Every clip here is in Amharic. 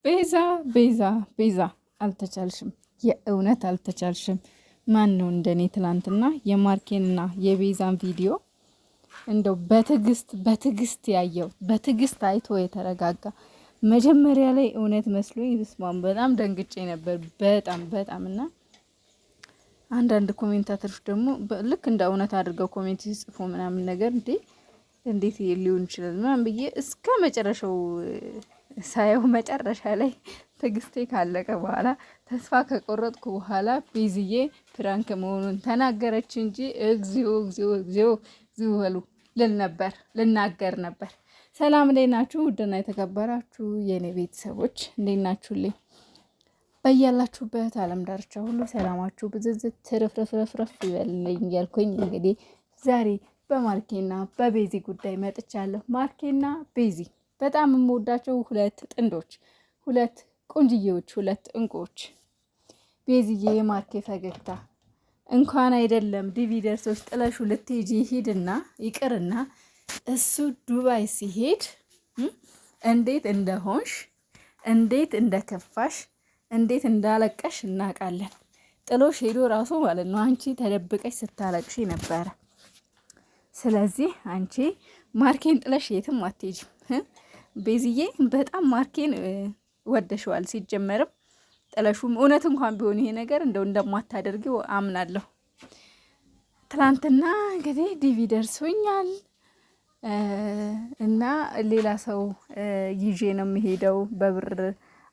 ቤዛ ቤዛ ቤዛ አልተቻልሽም፣ የእውነት አልተቻልሽም። ማን ነው እንደኔ ትላንትና የማርኬንና የቤዛን ቪዲዮ እንደው በትዕግስት ያየው በትዕግስት አይቶ የተረጋጋ መጀመሪያ ላይ እውነት መስሎኝ ስማም በጣም ደንግጬ ነበር። በጣም እና አንዳንድ ኮሜንታተሮች ደግሞ ልክ እንደ እውነት አድርገው ኮሜንት ሲጽፉ ምናምን ነገር እንዴት ሊሆን ይችላል ምናምን ብዬ እስከ መጨረሻው ሳየው መጨረሻ ላይ ትዕግስቴ ካለቀ በኋላ ተስፋ ከቆረጥኩ በኋላ ቤዝዬ ፕራንክ መሆኑን ተናገረች እንጂ እግዚኦ በሉ ልናገር ነበር። ሰላም እንዴት ናችሁ? ውድና የተከበራችሁ የኔ ቤተሰቦች እንዴት ናችሁልኝ? በያላችሁበት ዓለም ዳርቻ ሁሉ ሰላማችሁ ብዝዝት ትርፍርፍርፍ ይበልልኝ እያልኩኝ እንግዲህ ዛሬ በማርኬና በቤዚ ጉዳይ መጥቻለሁ። ማርኬና ቤዚ በጣም የምወዳቸው ሁለት ጥንዶች፣ ሁለት ቆንጅዬዎች፣ ሁለት እንቁዎች። ቤዚዬ የማርኬ ፈገግታ እንኳን አይደለም ዲቪ ደርሶች ጥለሹ ልትሄጂ ሂድና ይቅርና እሱ ዱባይ ሲሄድ እንዴት እንደሆንሽ፣ እንዴት እንደከፋሽ፣ እንዴት እንዳለቀሽ እናውቃለን። ጥሎሽ ሄዶ ራሱ ማለት ነው አንቺ ተደብቀሽ ስታለቅሽ ነበረ። ስለዚህ አንቺ ማርኬን ጥለሽ የትም አትሄጂም። ቤዝዬ በጣም ማርኬን ወደሽዋል። ሲጀመርም ጥለሹም እውነት እንኳን ቢሆን ይሄ ነገር እንደው እንደማታደርጊው አምናለሁ። ትላንትና እንግዲህ ዲቪ ደርሶኛል እና ሌላ ሰው ይዤ ነው የሚሄደው በብር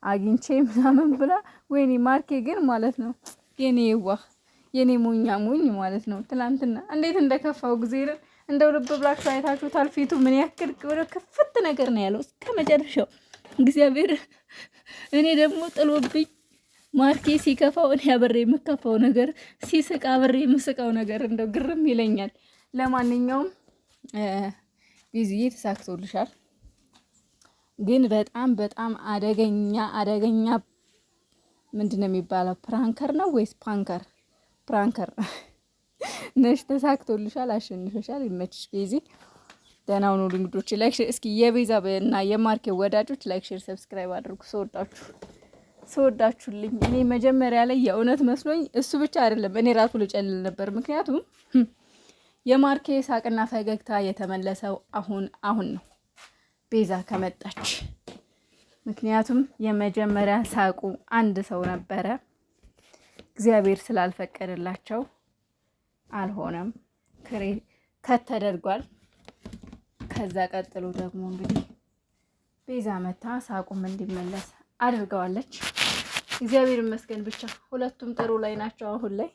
አግኝቼ ምናምን ብላ፣ ወይኔ ማርኬ ግን ማለት ነው የኔ የዋህ የኔ ሞኝ ማለት ነው። ትላንትና እንዴት እንደከፋው ጊዜ እንደው ልብ ብላችሁ አይታችሁታል። ፊቱ ምን ያክል ወደ ክፍት ነገር ነው ያለው እስከ መጨረሻው እግዚአብሔር። እኔ ደግሞ ጥሎብኝ ማርኬ ሲከፋው እኔ አብሬ የምከፋው ነገር፣ ሲስቅ አብሬ የምስቀው ነገር እንደው ግርም ይለኛል። ለማንኛውም ቤዝዬ ተሳክቶልሻል። ግን በጣም አደገኛ ምንድን ነው የሚባለው? ፕራንከር ነው ወይስ ፓንከር? ፕራንከር ነሽ። ተሳክቶልሻል፣ አሸንፈሻል። ይመችሽ ቤዚ። ደህና ሁኑ እንግዶች። ላይክ እስኪ የቤዛ እና የማርኬ ወዳጆች ላይክ፣ ሼር፣ ሰብስክራይብ አድርጉ። ሰወዳችሁልኝ። እኔ መጀመሪያ ላይ የእውነት መስሎኝ እሱ ብቻ አይደለም እኔ ራሱ ልጨልል ነበር። ምክንያቱም የማርኬ ሳቅና ፈገግታ የተመለሰው አሁን ነው ቤዛ ከመጣች። ምክንያቱም የመጀመሪያ ሳቁ አንድ ሰው ነበረ። እግዚአብሔር ስላልፈቀደላቸው አልሆነም። ከተደርጓል። ከዛ ቀጥሎ ደግሞ እንግዲህ ቤዛ መታ ሳቁም እንዲመለስ አድርገዋለች። እግዚአብሔር ይመስገን። ብቻ ሁለቱም ጥሩ ላይ ናቸው አሁን ላይ።